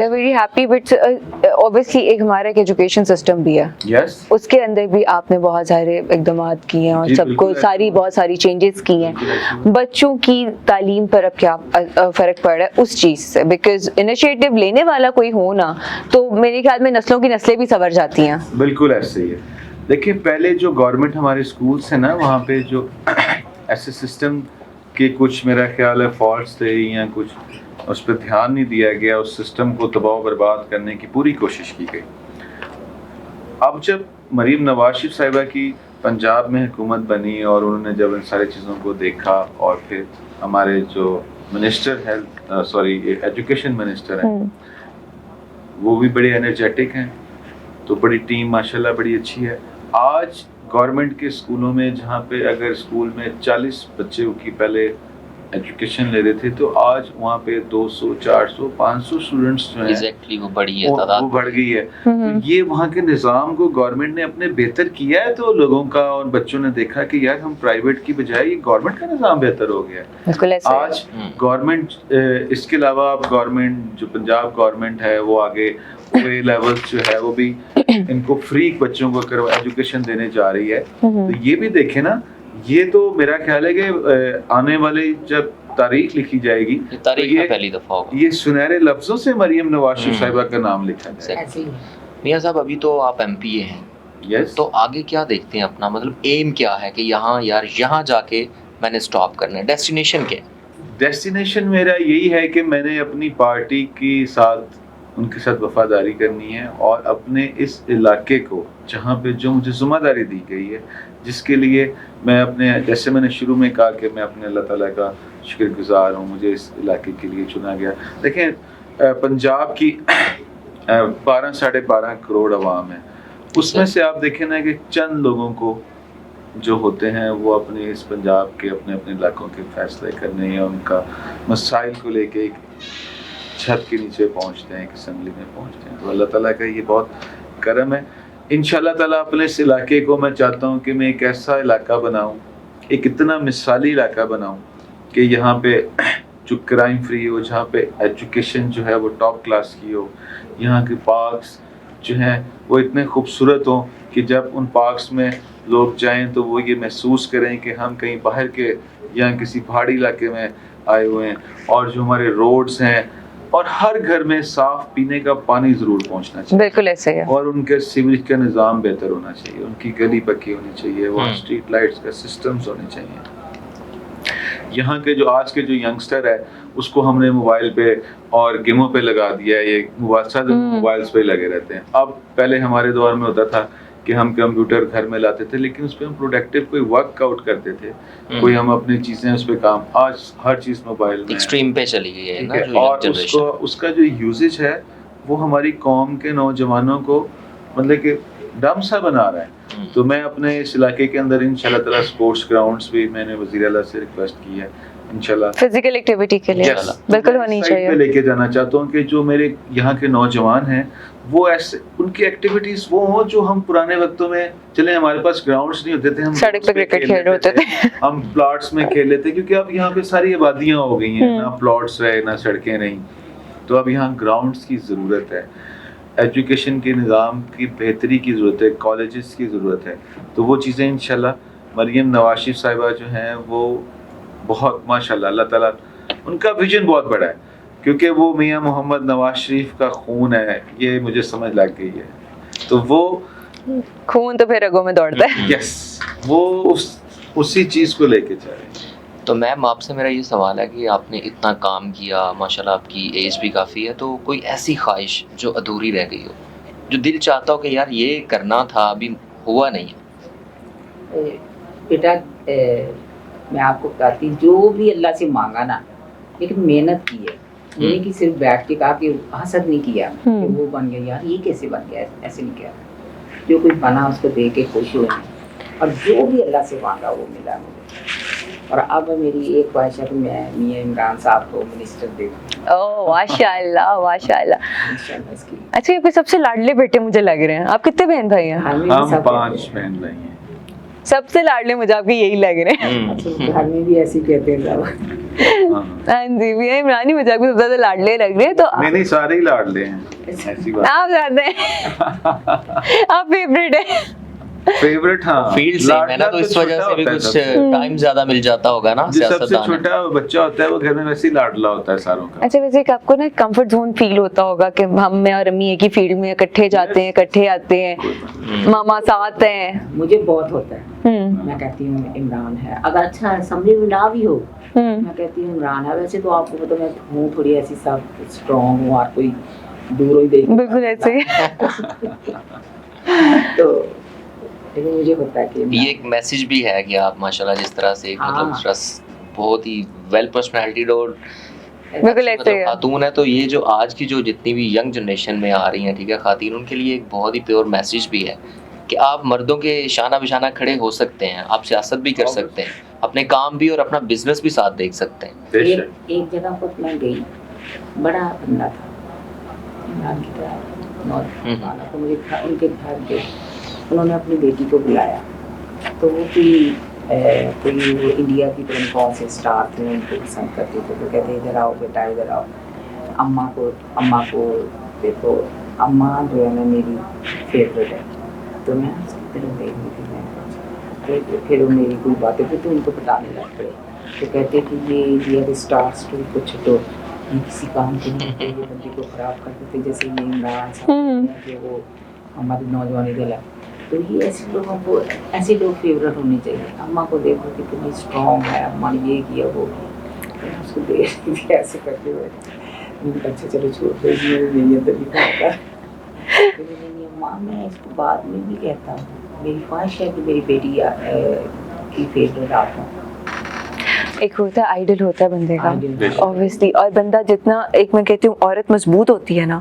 Very happy but obviously ایک ہمارا ایک ایجوکیشن سسٹم بھی ہے, اس کے اندر بھی آپ نے بہت سارے اقدامات کیے ہیں اور سب کو بہت ساری چینجز کی ہیں. بچوں کی تعلیم پر اب کیا فرق پڑ رہا ہے اس چیز سے؟ بیکاز انیشیٹو لینے والا کوئی ہو نا تو میرے خیال میں نسلوں کی نسلیں بھی سنور جاتی ہیں. بالکل ایسے ہی ہے. دیکھیں پہلے جو گورنمنٹ ہمارے اسکولس ہیں نا, وہاں پہ جو ایسے سسٹم کے کچھ میرا خیال ہے فالٹس تھے یا کچھ اس پہ دھیان نہیں دیا گیا, اس سسٹم کو تباہ و برباد کرنے کی پوری کوشش کی گئی. اب جب مریم نواز شریف صاحبہ کی پنجاب میں حکومت بنی اور انہوں نے جب ان ساری چیزوں کو دیکھا, اور پھر ہمارے جو منسٹر ایجوکیشن منسٹر ہیں وہ بھی بڑے انرجیٹک ہیں, تو بڑی ٹیم ماشاءاللہ بڑی اچھی ہے. آج گورنمنٹ کے اسکولوں میں جہاں پہ اگر اسکول میں 40 بچے کی پہلے ایجوکیشن لے رہے تھے, تو آج وہاں پہ 200 400 500 اسٹوڈنٹس جو ہیں وہ بڑھ گئی ہے. تو یہ وہاں کے نظام کو گورنمنٹ نے اپنے بہتر کیا ہے, تو لوگوں کا اور بچوں نے دیکھا کہ یار ہم پرائیویٹ کی بجائے یہ گورنمنٹ کا نظام بہتر ہو گیا ہے. آج گورنمنٹ اس کے علاوہ اب گورنمنٹ جو پنجاب گورنمنٹ ہے وہ آگے لیول جو ہے وہ بھی ان کو فری بچوں کو ایجوکیشن دینے جا رہی ہے. تو یہ بھی دیکھیں نا, یہ تو میرا خیال ہے کہ آنے والے جب تاریخ لکھی جائے گی تاریخ میں پہلی دفعہ ہوگا یہ سنہرے لفظوں سے مریم نواز شریف صاحبہ کا نام لکھا جائے. میاں صاحب ابھی تو آپ ایم پی اے ہیں, تو آگے کیا دیکھتے ہیں اپنا, مطلب ایم کیا ہے کہ یہاں جا کے میں نے اسٹاپ کرنا ہے, ڈیسٹینیشن کیا ہے؟ ڈیسٹینیشن میرا یہی ہے کہ میں نے اپنی پارٹی کے ساتھ ان کے ساتھ وفاداری کرنی ہے, اور اپنے اس علاقے کو جہاں پہ جو مجھے ذمہ داری دی گئی ہے, جس کے لیے میں اپنے, جیسے میں نے شروع میں کہا کہ میں اپنے اللہ تعالیٰ کا شکر گزار ہوں, مجھے اس علاقے کے لیے چنا گیا. دیکھیں پنجاب کی 12-12.5 کروڑ عوام ہے, اس میں سے آپ دیکھیں نا کہ چند لوگوں کو جو ہوتے ہیں وہ اپنے اس پنجاب کے اپنے اپنے علاقوں کے فیصلے کرنے یا ان کا مسائل کو لے کے ایک چھت کے نیچے پہنچتے ہیں, ایک اسمبلی میں پہنچتے ہیں. تو اللہ تعالیٰ کا یہ بہت کرم ہے. انشاءاللہ تعالیٰ اپنے اس علاقے کو میں چاہتا ہوں کہ میں ایک ایسا علاقہ بناؤں, ایک اتنا مثالی علاقہ بناؤں کہ یہاں پہ جو کرائم فری ہو, جہاں پہ ایجوکیشن جو ہے وہ ٹاپ کلاس کی ہو, یہاں کے پارکس جو ہیں وہ اتنے خوبصورت ہوں کہ جب ان پارکس میں لوگ جائیں تو وہ یہ محسوس کریں کہ ہم کہیں باہر کے یا کسی پہاڑی علاقے میں آئے ہوئے ہیں. اور جو ہمارے روڈز ہیں, اور ہر گھر میں صاف پینے کا پانی ضرور پہنچنا چاہیے. بالکل ایسے ہے. اور ان کے سیوریج کا نظام بہتر ہونا چاہیے, ان کی گلی پکی ہونی چاہیے, وہ اسٹریٹ لائٹس کا سسٹمز ہونے چاہیے. یہاں کے جو آج کے جو ینگسٹر ہے اس کو ہم نے موبائل پہ اور گیموں پہ لگا دیا ہے, یہ موبائلس پہ لگے رہتے ہیں. اب پہلے ہمارے دور میں ہوتا تھا کہ ہم کمپیوٹر گھر میں لاتے تھے, لیکن اس پہ ہم پروڈکٹیو کوئی ورک آؤٹ کرتے تھے, کوئی ہم اپنی چیزیں اس پہ کام. آج ہر چیز موبائل میں ایکسٹریم پہ چلی گئی ہے نا, اور اس کا جو یوزیج ہے وہ ہماری قوم کے نوجوانوں کو مطلب کہ ڈم سا بنا رہا ہے. تو میں اپنے اس علاقے کے اندر انشاءاللہ تعالیٰ اسپورٹس گراؤنڈس بھی میں نے وزیر اعلیٰ سے ریکویسٹ کی ہے, انشاءاللہ فزیکل ایکٹیویٹی کے لیے بالکل ہونی چاہیے. لے کے جانا چاہتا ہوں کہ جو میرے یہاں کے نوجوان ہیں وہ ایسے ان کی ایکٹیویٹیز وہ ہوں جو ہم پرانے وقتوں میں, چلیں ہمارے پاس گراؤنڈس نہیں ہوتے تھے, ہم سڑک پہ کرکٹ کھیل رہے ہوتے تھے, ہم پلاٹس میں کھیل لیتے, کیونکہ اب یہاں پہ ساری آبادیاں ہو گئی ہیں, نہ پلاٹس رہے نہ سڑکیں نہیں. تو اب یہاں گراؤنڈس کی ضرورت ہے, ایجوکیشن کے نظام کی بہتری کی ضرورت ہے, کالجز کی ضرورت ہے. تو وہ چیزیں انشاءاللہ مریم نواز شریف صاحبہ جو ہیں وہ بہت ماشاءاللہ اللہ تعالیٰ ان کا ویژن بہت بڑا ہے, کیونکہ وہ میاں محمد نواز شریف کا خون ہے, یہ مجھے سمجھ لگ گئی ہے. تو وہ خون تو پھر رگوں میں دوڑتا ہے. یس, وہ اسی چیز کو لے کے چل رہے ہیں. تو میم آپ سے میرا یہ سوال ہے کہ آپ نے اتنا کام کیا, ماشاءاللہ آپ کی ایج بھی کافی ہے, تو کوئی ایسی خواہش جو ادھوری رہ گئی ہو, جو دل چاہتا ہو کہ یار یہ کرنا تھا ابھی ہوا نہیں؟ بیٹا میں آپ کو کہتی ہوں جو بھی اللہ سے مانگا نا, لیکن محنت کی ہے, نہیں کہ صرف بیٹھ کے کہا کہ حسد نہیں کیا کہ وہ بن گیا, یار یہ کیسے بن گیا, ایسے نہیں کیا. جو کچھ بنا اس کو دیکھ کے خوش ہوئے, اور جو بھی اللہ سے مانگا وہ ملا مجھے. اور اب میری ایک خواہش ہے کہ میں میاں عمران صاحب کو منسٹر دے دوں. اوہ ماشاء اللہ ماشاء اللہ. اچھا یہ سب سے لاڈلے بیٹے مجھے لگ رہے ہیں. آپ کتنے بہن بھائی ہیں؟ ہم 5 بہن بھائی ہیں. سب سے لاڈلے مجھے آپ کے یہی لگ رہے ہیں. گھر میں بھی ایسے کہتے ہیں ہاں جی بھی عمران ہی مجھے آپ کے سب سے زیادہ لاڈلے لگ رہے ہیں. تو نہیں سارے ہی لاڈلے ہیں, ایسی بات. آپ زیادہ ہیں, آپ فیوریٹ ہیں. فیوریٹ ہاں فیلڈ سے ہے نا, تو اس وجہ سے بھی کچھ ٹائم زیادہ مل جاتا ہوگا نا. سب سے چھوٹا بچہ ہوتا ہے وہ گھر میں ویسے ہی لاڈلا ہوتا ہے ساروں کا. اچھا ویسے آپ کو نا کمفرٹ زون فیل ہوتا ہوگا کہ ہم میں اور امی ایک ہی فیلڈ میں اکٹھے جاتے ہیں, اکٹھے آتے ہیں, ماما ساتھ ہیں. مجھے بہت ہوتا ہے. میں کہتی ہوں عمران ہے, اگر اچھا اسمبلی میں نہ بھی ہو میں کہتی ہوں عمران ہے. ویسے تو آپ کو پتہ میں ہوں تھوڑی ایسی سب اسٹرانگ ہوں, اور کوئی دور ہی دیکھ بالکل ایسے ہی. تو لیکن مجھے ہوتا ہے کہ یہ ایک میسج بھی ہے کہ آپ ماشاءاللہ جس طرح سے مطلب بہت ہی ویل پرسنالٹیڈ اور بالکل ایسے ہی خاتون ہے. تو یہ جو آج کی جو جتنی بھی ینگ جنریشن میں آ رہی ہیں, ٹھیک ہے, خواتین, ان کے لیے ایک بہت ہی پیور میسج بھی ہے کہ آپ مردوں کے شانہ بشانہ کھڑے ہو سکتے ہیں, آپ سیاست بھی کر سکتے ہیں, اپنے کام بھی اور اپنا بزنس بھی ساتھ دیکھ سکتے ہیں. ایک جگہ پر میں گئی, بڑا بندہ تھا عمران کی طرح, تو مجھے ان کے گھر گئے, انہوں نے اپنی بیٹی کو بلایا. تو وہ کوئی وہ انڈیا کی طرف کون سے اسٹار تھے, ان کو پسند کرتے تھے. تو کہتے ادھر آؤ بیٹا, ادھر آؤ, اماں کو دیکھو, اماں جو ہے نا میری فیوریٹ ہے. تو میں اس کی طرف دیکھ رہی تھی, میں پھر وہ میری کوئی باتیں تھی تو ان کو بتانے لگ پڑے. تو کہتے کہ یہ انڈیا کے اسٹارس کو چھٹو, یہ کسی کام کے نہیں, یہ بندے کو خراب کر دیتے, جیسے یہ عمران صاحب کہ وہ ہماری نوجوانی دل ہے. تو یہ ایسے لوگوں کو, ایسے لوگ فیوریٹ ہونے چاہیے. اماں کو دیکھو کہ کتنی اسٹرانگ ہے, اماں نے یہ کیا وہ کیا, اس کو دیکھ کے ایسے کرتے ہوئے اچھا چلو چھوڑ دو, نہیں اندر بھی کھاتا. ماں میں اس کو بعد میں بھی کہتا ہوں, میری خواہش ہے کہ میری بیٹی کی فیوریٹ آپ ہوں. ایک ہوتا ہے آئیڈل ہوتا ہے بندے کا اوبویسلی, اور بندہ جتنا, ایک میں کہتی ہوں عورت مضبوط ہوتی ہے نا,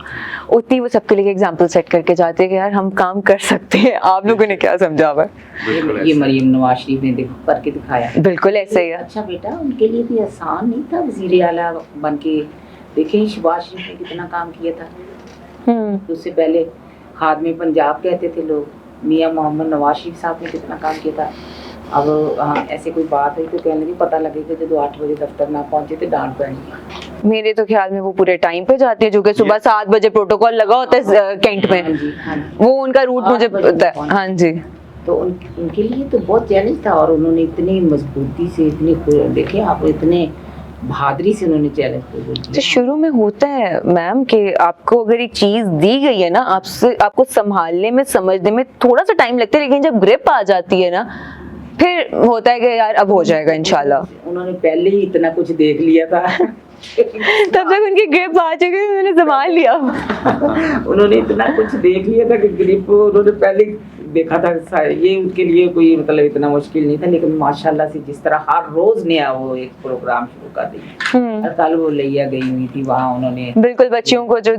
اتنی وہ سب کے لیے ایگزامپل سیٹ کر کے جاتے ہیں کہ یار ہم کام کر سکتے ہیں. آپ لوگوں نے کیا سمجھا ہوا ہے, یہ مریم نواز شریف نے دیکھو کر کے دکھایا. بالکل ایسے ہی ہے. اچھا بیٹا, ان کے لیے بھی آسان نہیں تھا وزیر اعلیٰ بن کے. دیکھیں شہباز شریف نے کتنا کام کیا تھا, اس سے پہلے خادم پنجاب کہتے تھے لوگ, میاں محمد نواز شریف صاحب نے کتنا کام کیا تھا. اب ایسے کوئی بات ہے تو کہنے لگی پتہ لگے کہ جب 8 بجے دفتر نہ پہنچے تو ڈانٹ پڑے گی. میرے تو خیال میں وہ پورے ٹائم پہ جاتی ہے, جو کہ صبح 7 بجے پروٹوکول لگا ہوتا ہے کینٹ میں, وہ ان کا روٹ مجھے پتا ہے. ہاں جی, تو ان کے لیے تو بہت چیلنج تھا, اور انہوں نے اتنی مضبوطی سے, اتنی دیکھیں آپ, اتنے بہادری سے انہوں نے چیلنج کیا. شروع میں ہوتا ہے میم کہ آپ کو اگر ایک چیز دی گئی ہے نا, آپ کو سنبھالنے میں, سمجھنے میں تھوڑا سا ٹائم لگتا ہے, لیکن جب گرپ آ جاتی ہے نا پھر ہوتا ہے کہ یار اب ہو جائے گا انشاءاللہ. انہوں نے پہلے ہی اتنا کچھ دیکھ لیا تھا, تب تک ان کی گرپ آ چکی, انہوں نے سنبھال لیا. انہوں نے اتنا کچھ دیکھ لیا تھا کہ گرپ انہوں نے پہلے دیکھا تھا. یہ ان کے لیے کوئی مطلب اتنا مشکل نہیں تھا, لیکن ماشاءاللہ سے جس طرح ہر روز نیا وہ ایک پروگرام شروع کر دیا. کل وہ لیا گئی ہوئی تھی وہاں, انہوں نے بالکل بچیوں کو جو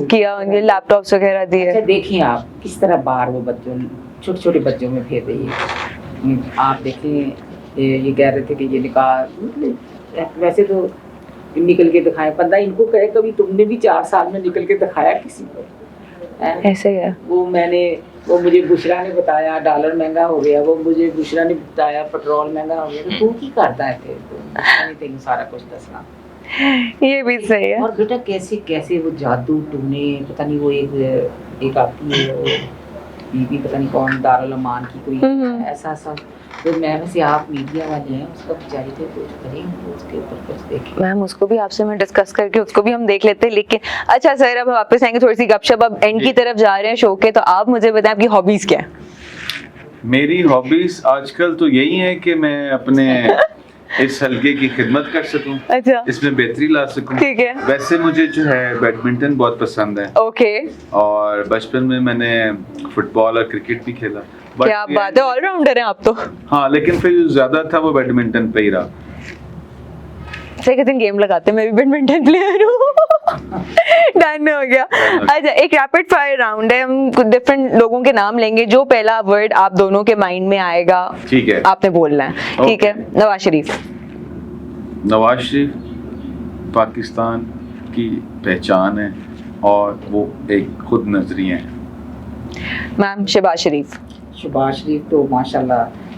کیا, ان کے لیپ ٹاپس وغیرہ دیے. اچھا دیکھیں آپ کس طرح باہر وہ بچوں, چھوٹے چھوٹے بچوں میں پھیر رہی ہے. آپ دیکھیں یہ کہہ رہے تھے کہ یہ نکاح, مطلب ویسے تو نکل کے دکھائے, بندہ ان کو کہے کبھی تم نے بھی 4 سال میں نکل کے دکھایا کسی کو, ایسے ہی ہے. وہ مجھے بشرا نے بتایا ڈالر مہنگا ہو گیا, وہ مجھے بشرا نے بتایا پیٹرول مہنگا ہو گیا, تو کی کرتا ہے پھر تین سارا کچھ دسنا. یہ بھی صحیح ہے. اور بیٹا کیسے کیسے وہ جادو ٹونے, پتہ نہیں وہ ایک آتی ہے بی بی پتہ نہیں کون, دارالامان کی کوئی ایسا سا. تو میں ویسے آپ میڈیا والے ہیں, اس کا بیچاری پہ کچھ کریں, اس کے اوپر کچھ دیکھیں. میم اس کو بھی آپ سے میں ڈسکس کر کے اس کو بھی ہم دیکھ لیتے ہیں. لیکن اچھا سر, اب واپس آئیں گے تھوڑی سی گپ شپ, اب اینڈ کی طرف جا رہے ہیں شو کے. تو آپ مجھے بتائیں آپ کی ہابیز کیا ہیں؟ میری ہابیز آج کل تو یہی ہے کہ میں اپنے اس حلقے کی خدمت کر سکوں, اچھا اس میں بہتری لا سکوں. ٹھیک ہے. ویسے مجھے جو ہے بیڈمنٹن بہت پسند ہے. اوکے. اور بچپن میں نے فٹ بال اور کرکٹ بھی کھیلا. کیا بات ہے, آل راؤنڈر ہیں آپ تو. ہاں, لیکن پھر جو زیادہ تھا وہ بیڈمنٹن پہ ہی رہا. ایک دن گیم لگاتے ہیں, میں بھی بیڈمنٹن پلیئر ہوں. ڈن ہو گیا. اچھا ایک ریپڈ فائر راؤنڈ ہے, ہم ڈفرینٹ لوگوں کے نام لیں گے, جو پہلا ورڈ آپ دونوں کے مائنڈ میں آئے گا ٹھیک ہے آپ نے بولنا ہے. ٹھیک ہے. نواز شریف. نواز شریف پاکستان کی پہچان ہے اور وہ ایک خود نظری ہیں. میم شہباز شریف. شہباز شریف تو ماشاءاللہ